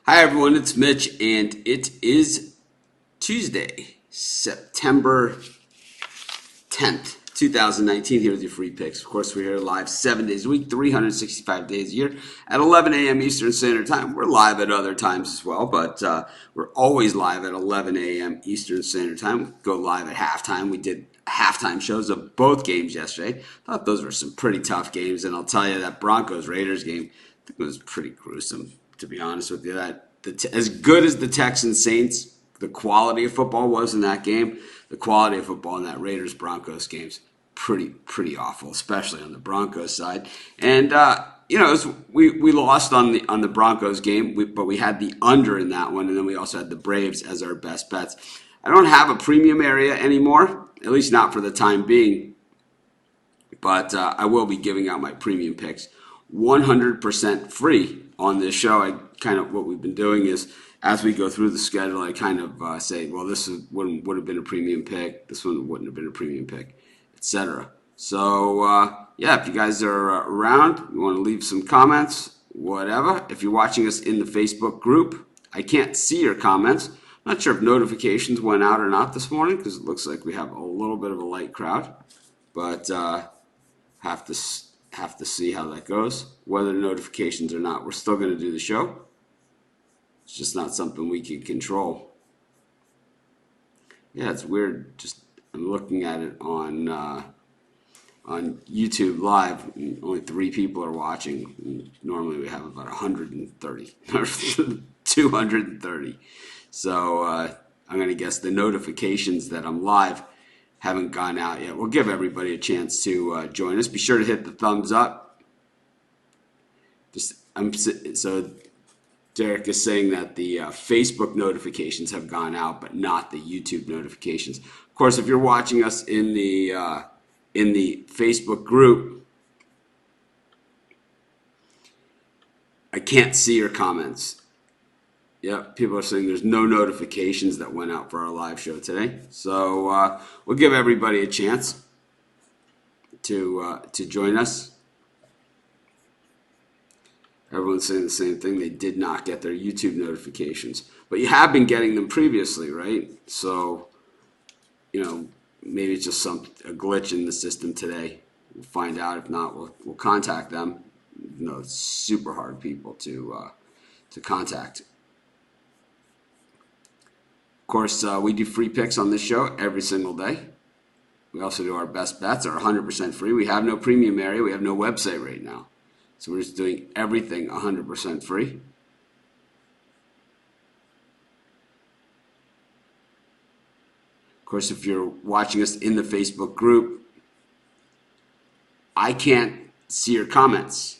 Hi everyone, it's Mitch, and it is Tuesday, September 10th, 2019, here with your free picks. Of course, we're here live 7 days a week, 365 days a year at 11 a.m. Eastern Standard Time. We're live at other times as well, but we're always live at 11 a.m. Eastern Standard Time. We go live at halftime. We did halftime shows of both games yesterday. Thought those were some pretty tough games, and I'll tell you that Broncos-Raiders game, I think it was pretty gruesome, to be honest with you. As good as the Texans Saints, the quality of football was in that game, the quality of football in that Raiders Broncos game's pretty awful, especially on the Broncos side. And we lost on the Broncos game, but we had the under in that one, and then we also had the Braves as our best bets. I don't have a premium area anymore, at least not for the time being, but I will be giving out my premium picks 100% free on this show. What we've been doing is, as we go through the schedule, I kind of say, well, would have been a premium pick, this one wouldn't have been a premium pick, etc. So, if you guys are around, you want to leave some comments, whatever. If you're watching us in the Facebook group, I can't see your comments. I'm not sure if notifications went out or not this morning because it looks like we have a little bit of a light crowd, but have to see how that goes. Whether notifications or not, we're still going to do the show. It's just not something we can control. Yeah, it's weird. Just I'm looking at it on YouTube Live. Only 3 people are watching. Normally we have about 130 or 230. So I'm going to guess the notifications that I'm live haven't gone out yet. We'll give everybody a chance to join us. Be sure to hit the thumbs up. So Derek is saying that the Facebook notifications have gone out, but not the YouTube notifications. Of course, if you're watching us in the Facebook group, I can't see your comments. Yep, people are saying there's no notifications that went out for our live show today. So we'll give everybody a chance to join us. Everyone's saying the same thing. They did not get their YouTube notifications. But you have been getting them previously, right? So, maybe it's just a glitch in the system today. We'll find out. If not, we'll contact them. It's super hard people to contact. Of course, we do free picks on this show every single day. We also do our best bets, are 100% free. We have no premium area. We have no website right now. So we're just doing everything 100% free. Of course, if you're watching us in the Facebook group, I can't see your comments.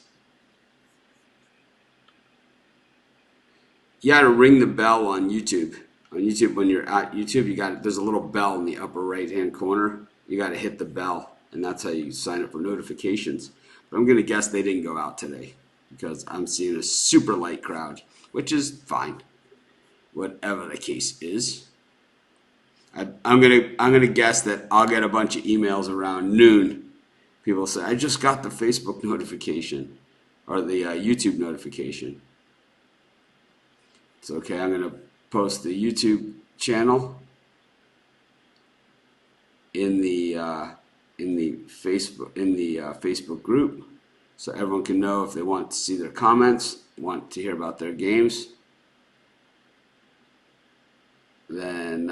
You got to ring the bell on YouTube. On YouTube, when you're at YouTube, there's a little bell in the upper right-hand corner. You got to hit the bell, and that's how you sign up for notifications. But I'm going to guess they didn't go out today because I'm seeing a super light crowd, which is fine. Whatever the case is, I'm gonna guess that I'll get a bunch of emails around noon. People say, "I just got the Facebook notification or the YouTube notification." It's okay. I'm gonna post the YouTube channel in the Facebook group, so everyone can know if they want to see their comments, want to hear about their games. Then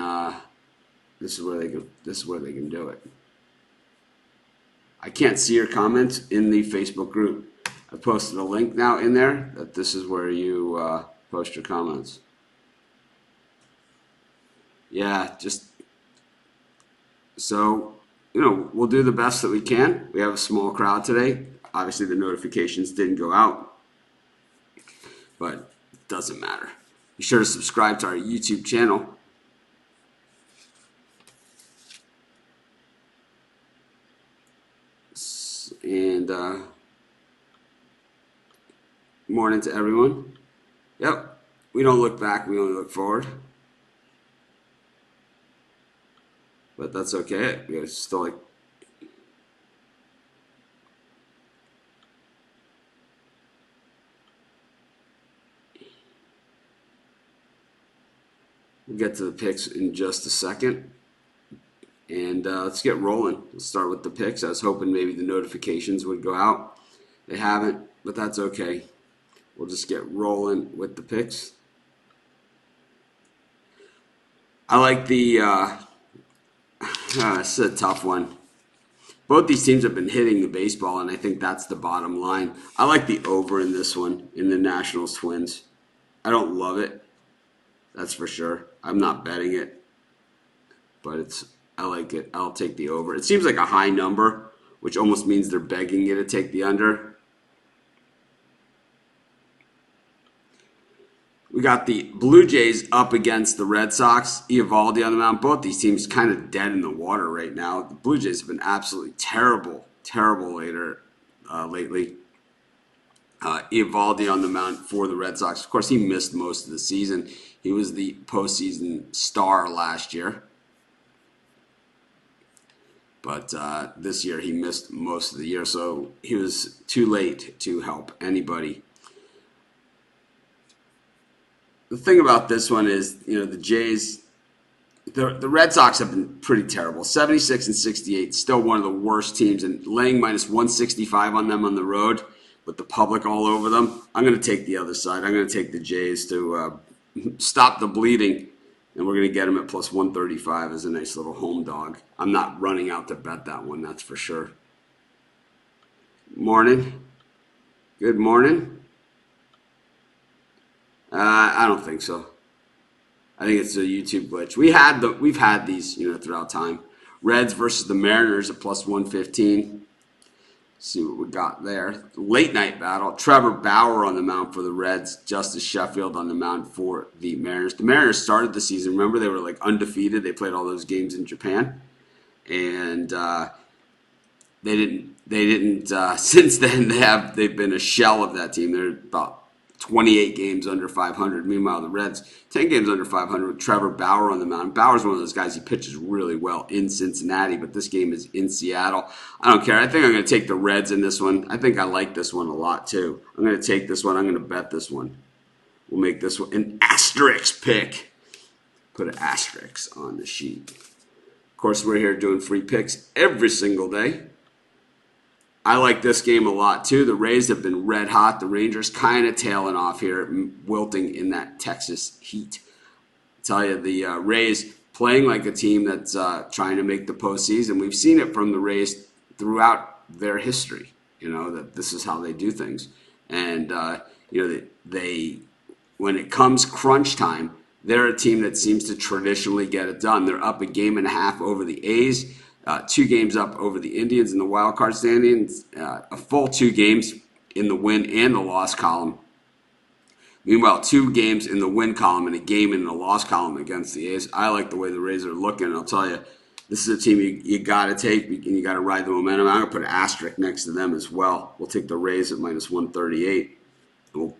this is where they can do it. I can't see your comments in the Facebook group. I posted a link now in there that this is where you post your comments. Yeah, we'll do the best that we can. We have a small crowd today. Obviously, the notifications didn't go out, but it doesn't matter. Be sure to subscribe to our YouTube channel. And morning to everyone. Yep, we don't look back, we only look forward. But that's okay. We still We'll get to the picks in just a second. And let's get rolling. Let's start with the picks. I was hoping maybe the notifications would go out. They haven't, but that's okay. We'll just get rolling with the picks. I like this is a tough one. Both these teams have been hitting the baseball, and I think that's the bottom line. I like the over in this one, in the Nationals Twins. I don't love it, that's for sure. I'm not betting it, but I like it. I'll take the over. It seems like a high number, which almost means they're begging you to take the under. We got the Blue Jays up against the Red Sox. Eovaldi on the mound. Both these teams kind of dead in the water right now. The Blue Jays have been absolutely terrible lately. Eovaldi on the mound for the Red Sox. Of course, he missed most of the season. He was the postseason star last year. But this year he missed most of the year, so he was too late to help anybody. The thing about this one is, the Jays, the Red Sox have been pretty terrible. 76 and 68, still one of the worst teams, and laying minus 165 on them on the road with the public all over them. I'm going to take the other side. I'm going to take the Jays to stop the bleeding, and we're going to get them at plus 135 as a nice little home dog. I'm not running out to bet that one, that's for sure. Morning. Good morning. I don't think so. I think it's a YouTube glitch. We've had these, throughout time. Reds versus the Mariners at plus 115. See what we got there. Late night battle. Trevor Bauer on the mound for the Reds. Justice Sheffield on the mound for the Mariners. The Mariners started the season. Remember, they were like undefeated. They played all those games in Japan, and they didn't. Since then, they've been a shell of that team. They're about 28 games under 500. Meanwhile, the Reds, 10 games under 500 with Trevor Bauer on the mound. Bauer's one of those guys, he pitches really well in Cincinnati, but this game is in Seattle. I don't care. I think I'm going to take the Reds in this one. I think I like this one a lot, too. I'm going to take this one. I'm going to bet this one. We'll make this one an asterisk pick. Put an asterisk on the sheet. Of course, we're here doing free picks every single day. I like this game a lot, too. The Rays have been red hot. The Rangers kind of tailing off here, wilting in that Texas heat. I tell you, the Rays playing like a team that's trying to make the postseason. We've seen it from the Rays throughout their history, that this is how they do things. And, they when it comes crunch time, they're a team that seems to traditionally get it done. They're up a game and a half over the A's. 2 games up over the Indians in the wild card standings, a full 2 games in the win and the loss column. Meanwhile, 2 games in the win column and a game in the loss column against the A's. I like the way the Rays are looking. I'll tell you, this is a team you got to take, and you got to ride the momentum. I'm going to put an asterisk next to them as well. We'll take the Rays at minus 138, and we'll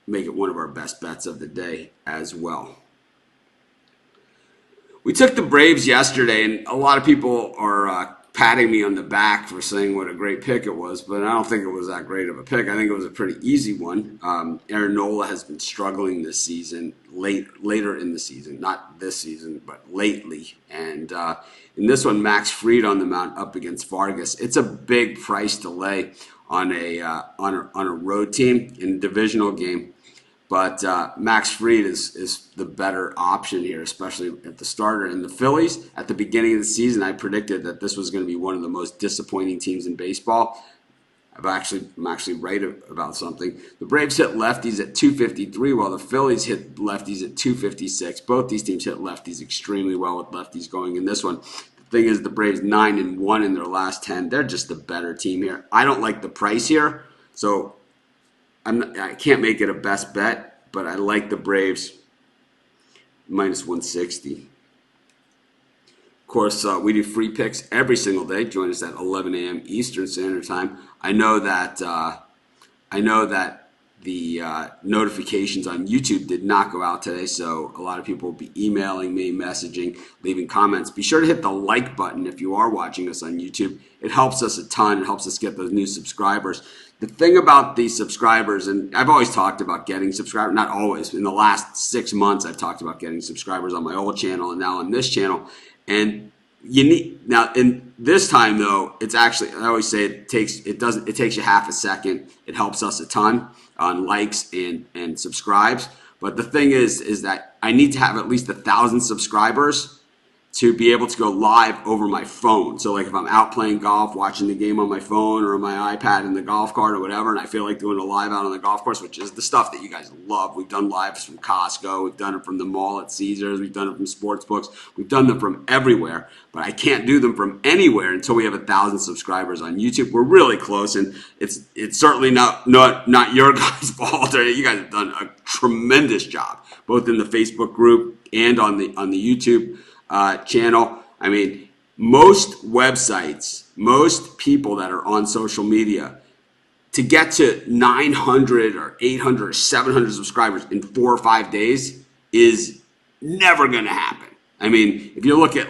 make it one of our best bets of the day as well. We took the Braves yesterday, and a lot of people are patting me on the back for saying what a great pick it was, but I don't think it was that great of a pick. I think it was a pretty easy one. Aaron Nola has been struggling this season, later in the season, not this season, but lately. And in this one, Max Fried on the mound up against Vargas. It's a big price to lay on a road team in a divisional game. But Max Fried is the better option here, especially at the starter. And the Phillies, at the beginning of the season, I predicted that this was going to be one of the most disappointing teams in baseball. I'm actually right about something. The Braves hit lefties at 253, while the Phillies hit lefties at 256. Both these teams hit lefties extremely well with lefties going in this one. The thing is, the Braves 9-1 in their last 10. They're just the better team here. I don't like the price here, so I can't make it a best bet, but I like the Braves minus 160. Of course, we do free picks every single day. Join us at 11 a.m. Eastern Standard Time. I know that the notifications on YouTube did not go out today, so a lot of people will be emailing me, messaging, leaving comments. Be sure to hit the like button if you are watching us on YouTube. It helps us a ton. It helps us get those new subscribers. The thing about these subscribers, and I've always talked about getting subscribers, not always, in the last 6 months I've talked about getting subscribers on my old channel and now on this channel. And you need, now in this time though, it's actually, I always say it takes you half a second. It helps us a ton on likes and subscribes. But the thing is that I need to have at least 1,000 subscribers to be able to go live over my phone. So like if I'm out playing golf, watching the game on my phone or on my iPad in the golf cart or whatever, and I feel like doing a live out on the golf course, which is the stuff that you guys love. We've done lives from Costco. We've done it from the mall at Caesars. We've done it from sports books. We've done them from everywhere, but I can't do them from anywhere until we have 1,000 subscribers on YouTube. We're really close, and it's certainly not your guys' fault. You guys have done a tremendous job, both in the Facebook group and on the YouTube channel. I mean, most websites, most people that are on social media, to get to 900 or 800 or 700 subscribers in 4 or 5 days is never going to happen. I mean, if you look at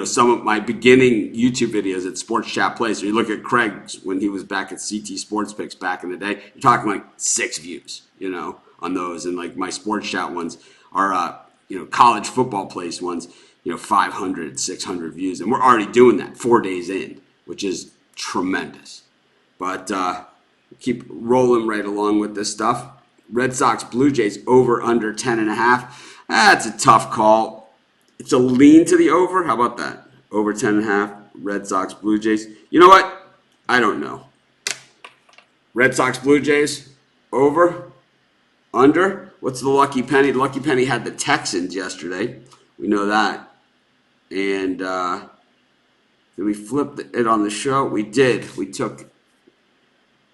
some of my beginning YouTube videos at Sports Chat Place, or you look at Craig's when he was back at CT Sports Picks back in the day, you're talking like 6 views, on those. And like my Sports Chat ones are, college football place ones, 500, 600 views. And we're already doing that 4 days in, which is tremendous. But keep rolling right along with this stuff. Red Sox, Blue Jays, over under 10.5. That's a tough call. It's a lean to the over. How about that? Over 10.5, Red Sox, Blue Jays. You know what? I don't know. Red Sox, Blue Jays, over, under. What's the lucky penny? The lucky penny had the Texans yesterday. We know that. And did we flip it on the show? We did. We took.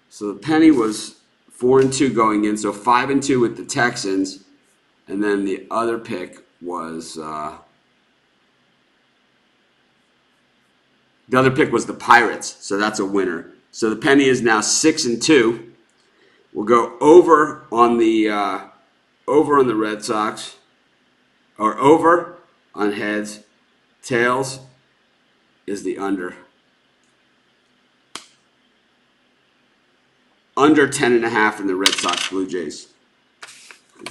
So the penny was 4-2 going in. So 5-2 with the Texans. And then the other pick was the other pick was the Pirates. So that's a winner. So the penny is now 6-2. We'll go over on the Red Sox, or over on heads. Tails is the under. Under 10.5 in the Red Sox Blue Jays.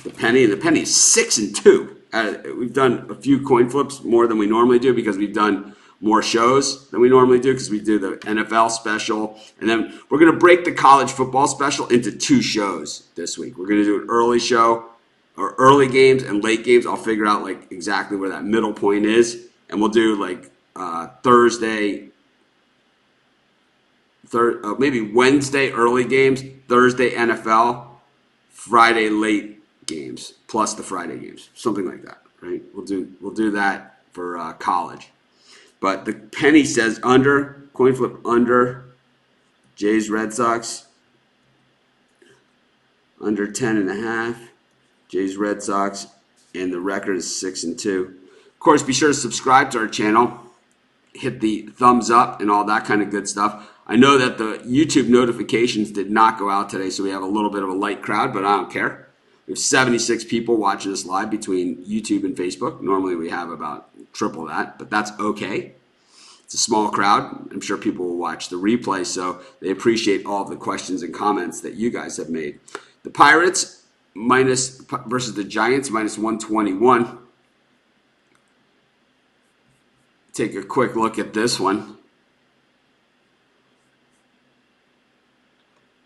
The penny is 6-2. We've done a few coin flips more than we normally do because we've done more shows than we normally do because we do the NFL special. And then we're going to break the college football special into 2 shows this week. We're going to do an early show, or early games and late games. I'll figure out exactly where that middle point is. And we'll do Thursday, maybe Wednesday early games, Thursday NFL, Friday late games, plus the Friday games, something like that, right? We'll do that for college. But the penny says under, coin flip under, Jays Red Sox, under 10.5, Jays Red Sox, and the record is 6-2. Of course, be sure to subscribe to our channel, hit the thumbs up and all that kind of good stuff. I know that the YouTube notifications did not go out today, so we have a little bit of a light crowd, but I don't care. We have 76 people watching us live between YouTube and Facebook. Normally we have about triple that, but that's okay. It's a small crowd. I'm sure people will watch the replay, so they appreciate all of the questions and comments that you guys have made. The Pirates versus the Giants, minus 121. Take a quick look at this one.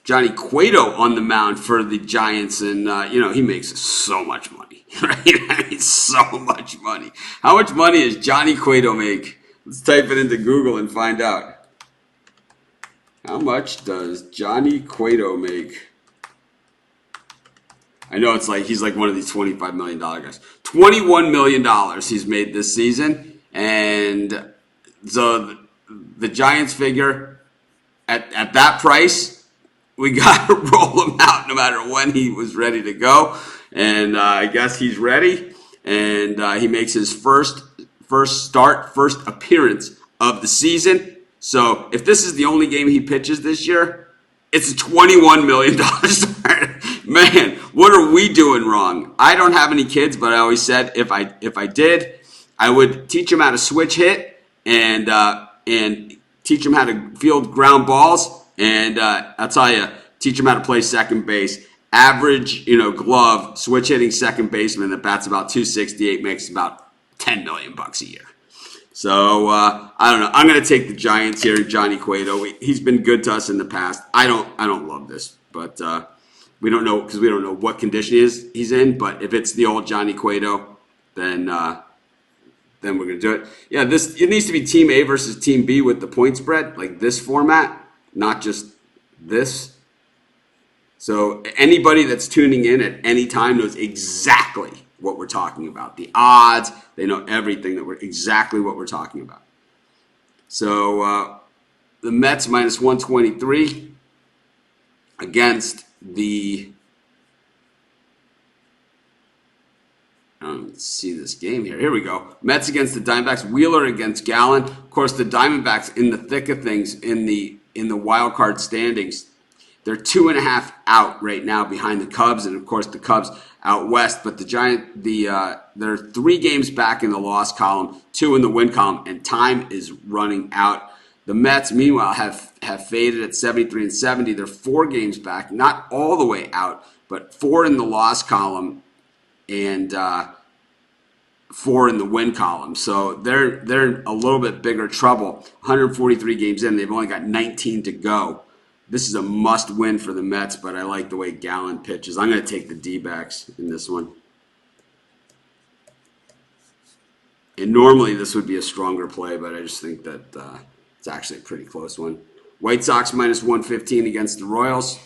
Johnny Cueto on the mound for the Giants, and he makes so much money, right? I mean, so much money. How much money does Johnny Cueto make? Let's type it into Google and find out. How much does Johnny Cueto make? I know he's like one of these $25 million guys. $21 million he's made this season. And so the Giants figure at that price, we got to roll him out no matter when he was ready to go. And I guess he's ready. And he makes his first appearance of the season. So if this is the only game he pitches this year, it's a $21 million start. Man, what are we doing wrong? I don't have any kids, but I always said if I did, I would teach him how to switch hit and teach him how to field ground balls. And I'll tell you, teach him how to play second base. Average, glove, switch hitting second baseman that bats about 268 makes about $10 million a year. So I don't know. I'm going to take the Giants here. Johnny Cueto. He's been good to us in the past. I don't love this, but we don't know because we don't know what condition he's in. But if it's the old Johnny Cueto, then we're going to do it. Yeah, it needs to be Team A versus Team B with the point spread, like this format, not just this. So anybody that's tuning in at any time knows exactly what we're talking about. The odds, they know everything exactly what we're talking about. So the Mets minus 123 against the, let's see this game here. Here we go. Mets against the Diamondbacks. Wheeler against Gallen. Of course, the Diamondbacks in the thick of things in the wild card standings. They're 2.5 out right now behind the Cubs, and of course the Cubs out west. But they're 3 games back in the loss column, 2 in the win column, and time is running out. The Mets, meanwhile, have faded at 73 and 70. They're 4 games back, not all the way out, but 4 in the loss column and 4 in the win column. So they're in a little bit bigger trouble. 143 games in, they've only got 19 to go. This is a must-win for the Mets, but I like the way Gallen pitches. I'm going to take the D-backs in this one. And normally this would be a stronger play, but I just think that it's actually a pretty close one. White Sox minus 115 against the Royals.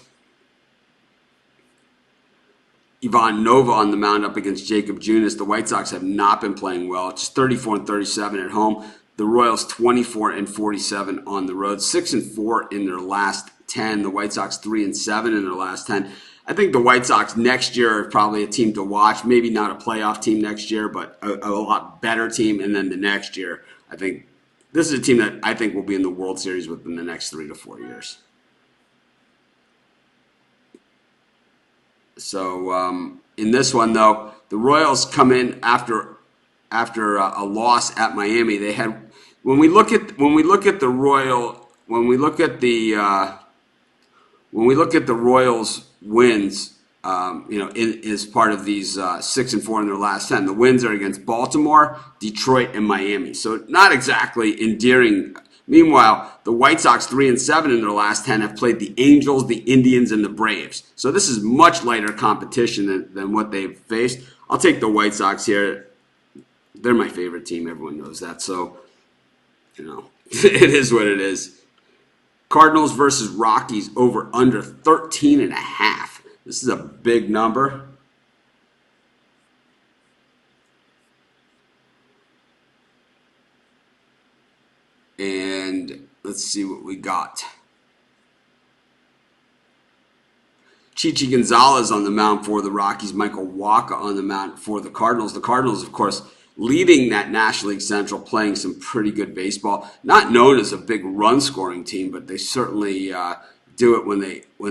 Ivan Nova on the mound up against Jacob Junis. The White Sox have not been playing well. Just 34 and 37 at home. The Royals 24 and 47 on the road. 6 and 4 in their last 10. The White Sox 3 and 7 in their last 10. I think the White Sox next year are probably a team to watch. Maybe not a playoff team next year, but a lot better team. And then the next year, I think this is a team that I think will be in the World Series within the next 3 to 4 years. So in this one, though, the Royals come in after a loss at Miami. They had when we look at the Royals wins, as part of these 6 and 4 in their last 10. The wins are against Baltimore, Detroit, and Miami. So not exactly endearing. Meanwhile, the White Sox 3 and 7 in their last 10 have played the Angels, the Indians, and the Braves. So this is much lighter competition than what they've faced. I'll take the White Sox here. They're my favorite team. Everyone knows that. So, it is what it is. Cardinals versus Rockies over under 13.5. This is a big number. And let's see what we got. Chichi Gonzalez on the mound for the Rockies. Michael Wacha on the mound for the Cardinals. The Cardinals, of course, leading that National League Central, playing some pretty good baseball. Not known as a big run-scoring team, but they certainly do it when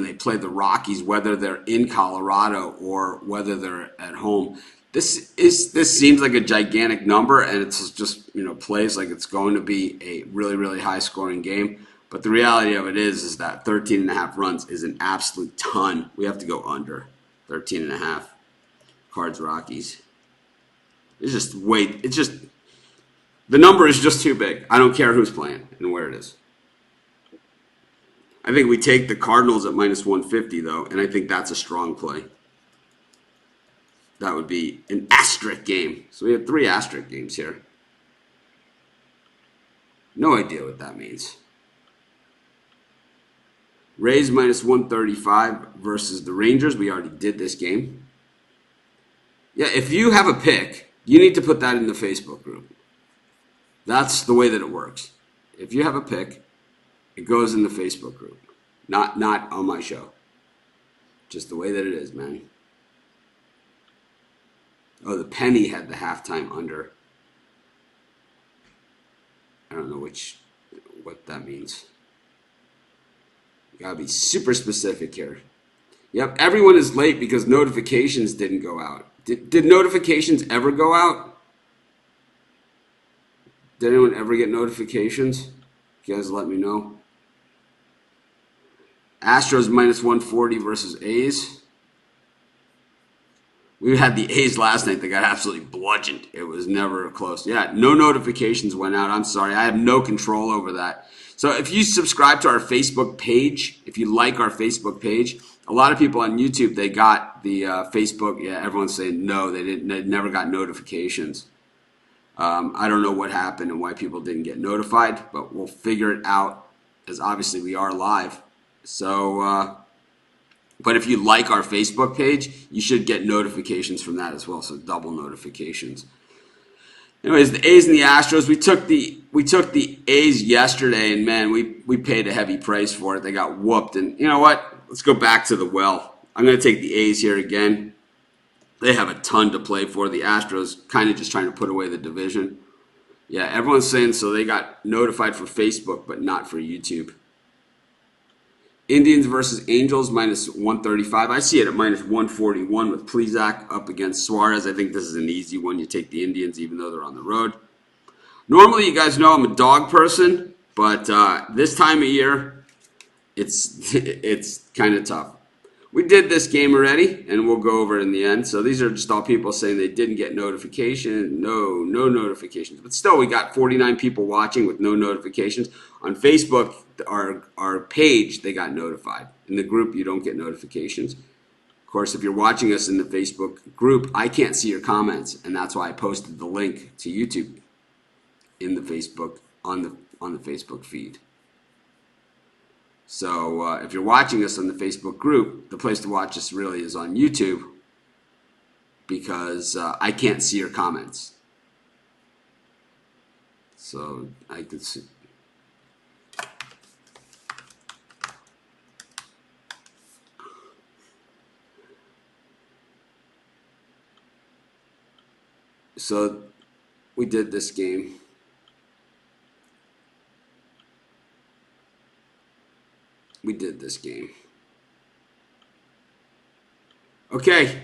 they play the Rockies, whether they're in Colorado or whether they're at home. This seems like a gigantic number, and it's just plays like it's going to be a really, really high-scoring game. But the reality of it is that 13.5 runs is an absolute ton. We have to go under 13.5. Cards Rockies. The number is just too big. I don't care who's playing and where it is. I think we take the Cardinals at minus 150 though, and I think that's a strong play. That would be an asterisk game. So we have 3 asterisk games here. No idea what that means. Rays minus 135 versus the Rangers. We already did this game. Yeah, if you have a pick, you need to put that in the Facebook group. That's the way that it works. If you have a pick, it goes in the Facebook group. Not on my show. Just the way that it is, man. Oh, the penny had the halftime under. I don't know what that means. You gotta be super specific here. Yep, everyone is late because notifications didn't go out. Did notifications ever go out? Did anyone ever get notifications? You guys let me know. Astros minus 140 versus A's. We had the A's last night. They got absolutely bludgeoned. It was never close. Yeah, no notifications went out. I'm sorry. I have no control over that. So if you subscribe to our Facebook page, if you like our Facebook page, a lot of people on YouTube, they got the Facebook. Yeah, everyone's saying no, they didn't. They never got notifications. I don't know what happened and why people didn't get notified, but we'll figure it out as obviously we are live. So, but if you like our Facebook page, you should get notifications from that as well. So double notifications. Anyways, the A's and the Astros, we took the A's yesterday, and man, we paid a heavy price for it. They got whooped, and you know what? Let's go back to the well. I'm going to take the A's here again. They have a ton to play for. The Astros kind of just trying to put away the division. Yeah, everyone's saying so they got notified for Facebook, but not for YouTube. Indians versus Angels, minus 135. I see it at minus 141 with Plesac up against Suarez. I think this is an easy one. You take the Indians even though they're on the road. Normally, you guys know I'm a dog person, but this time of year, it's kind of tough. We did this game already, and we'll go over it in the end. So these are just all people saying they didn't get notification. No notifications. But still, we got 49 people watching with no notifications. On Facebook, our page, they got notified. In the group, you don't get notifications. Of course, if you're watching us in the Facebook group, I can't see your comments, and that's why I posted the link to YouTube in the Facebook on the Facebook feed. So if you're watching us on the Facebook group, the place to watch us really is on YouTube because I can't see your comments. So I could see. So we did this game. Okay,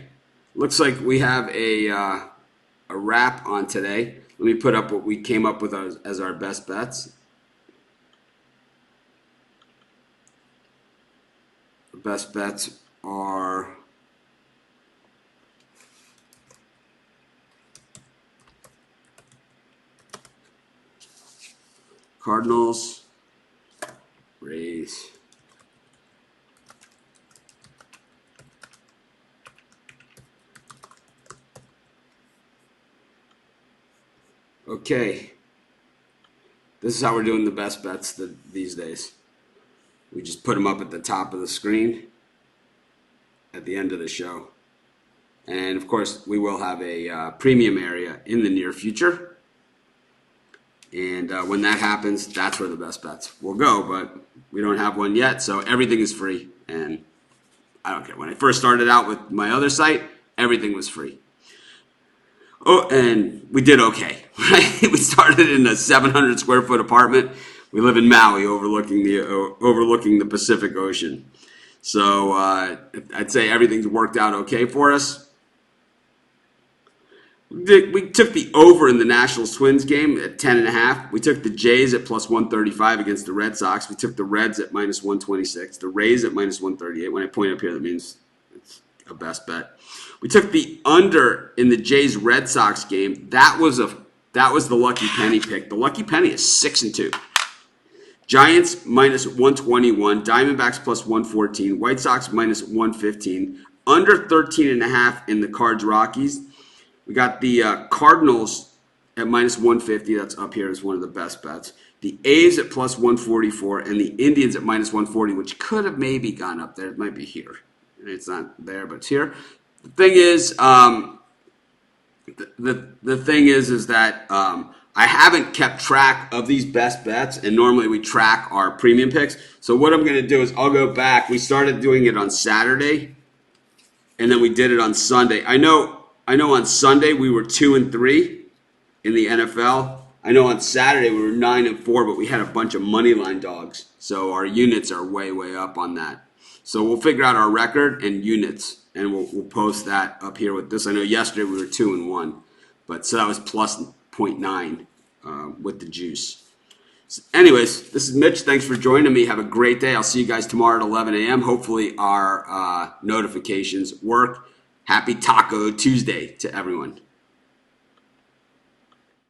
looks like we have a wrap on today. Let me put up what we came up with as our best bets. The best bets are Cardinals, Rays, okay, this is how we're doing the best bets these days. We just put them up at the top of the screen at the end of the show. And of course, we will have a premium area in the near future. And when that happens, that's where the best bets will go. But we don't have one yet, so everything is free. And I don't care. When I first started out with my other site, everything was free. Oh, and we did okay. Right? We started in a 700 square foot apartment. We live in Maui, overlooking the Pacific Ocean. So I'd say everything's worked out okay for us. We took the over in the Nationals Twins game at 10.5. We took the Jays at plus 135 against the Red Sox. We took the Reds at minus 126. The Rays at minus 138. When I point up here, that means it's a best bet. We took the under in the Jays Red Sox game. That was the lucky penny pick. The lucky penny is 6-2. Giants minus 121. Diamondbacks plus 114. White Sox minus 115. Under 13.5 in the Cards Rockies. We got the Cardinals at minus 150. That's up here as one of the best bets. The A's at plus 144 and the Indians at minus 140, which could have maybe gone up there. It might be here. It's not there, but it's here. The thing is, the thing is that I haven't kept track of these best bets, and normally we track our premium picks. So what I'm going to do is I'll go back. We started doing it on Saturday, and then we did it on Sunday. I know on Sunday we were 2-3 in the NFL. I know on Saturday we were 9-4, but we had a bunch of money line dogs. So our units are way, way up on that. So we'll figure out our record and units, and we'll post that up here with this. I know yesterday we were 2-1, but so that was plus 0.9 with the juice. Anyways, this is Mitch. Thanks for joining me. Have a great day. I'll see you guys tomorrow at 11 a.m. Hopefully our notifications work. Happy Taco Tuesday to everyone.